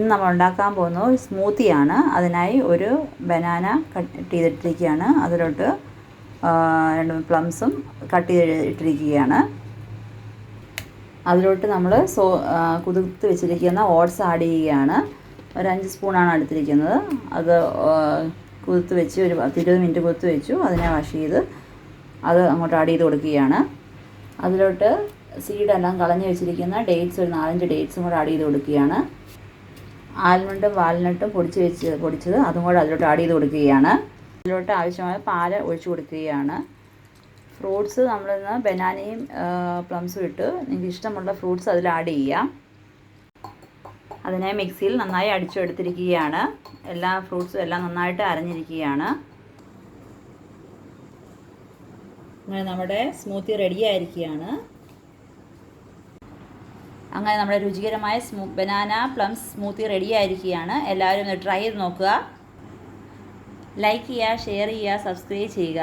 ഇന്ന് നമ്മൾ ഉണ്ടാക്കാൻ പോകുന്നത് സ്മൂത്തിയാണ്. അതിനായി ഒരു ബനാന കട്ട് ചെയ്തിട്ടിരിക്കുകയാണ്. അതിലോട്ട് 2 പ്ലംസും കട്ട് ചെയ്തിട്ടിരിക്കുകയാണ്. അതിലോട്ട് നമ്മൾ കുതിർത്ത് വെച്ചിരിക്കുന്ന ഓട്സ് ആഡ് ചെയ്യുകയാണ്. ഒരു 5 സ്പൂണാണ് എടുത്തിരിക്കുന്നത്. അത് കുതിർത്ത് വെച്ച് ഒരു 20 മിനിറ്റ് കുതിർത്ത് വെച്ചു. അതിനെ വാഷ് ചെയ്ത് അത് അങ്ങോട്ട് ആഡ് ചെയ്ത് കൊടുക്കുകയാണ്. അതിലോട്ട് സീഡെല്ലാം കളഞ്ഞ് വെച്ചിരിക്കുന്ന ഡേറ്റ്സ്, ഒരു 4-5 ഡേറ്റ്സും കൂടെ ആഡ് ചെയ്ത് കൊടുക്കുകയാണ്. ആൽമണ്ടും വാൽനട്ടും പൊടിച്ചത് അതും കൂടെ അതിലോട്ട് ആഡ് ചെയ്ത് കൊടുക്കുകയാണ്. അതിലോട്ട് ആവശ്യമായ പാല് ഒഴിച്ച് കൊടുക്കുകയാണ്. ഫ്രൂട്ട്സ് നമ്മളിന്ന് ബനാനയും പ്ലംസും ഇട്ട് നിങ്ങൾക്ക് ഇഷ്ടമുള്ള ഫ്രൂട്ട്സ് അതിൽ ആഡ് ചെയ്യാം. അതിനെ മിക്സിയിൽ നന്നായി അടിച്ചെടുത്തിരിക്കുകയാണ്. എല്ലാ ഫ്രൂട്ട്സും എല്ലാം നന്നായിട്ട് അരഞ്ഞിരിക്കുകയാണ്. അങ്ങനെ നമ്മുടെ സ്മൂത്തി റെഡി ആയിരിക്കുകയാണ്. അങ്ങനെ നമ്മുടെ രുചികരമായ ബനാന പ്ലംസ് സ്മൂത്തി റെഡി ആയിരിക്കുകയാണ്. എല്ലാവരും ഒന്ന് ട്രൈ ചെയ്ത് നോക്കുക. ലൈക്ക് ചെയ്യുക, ഷെയർ ചെയ്യുക, സബ്സ്ക്രൈബ് ചെയ്യുക.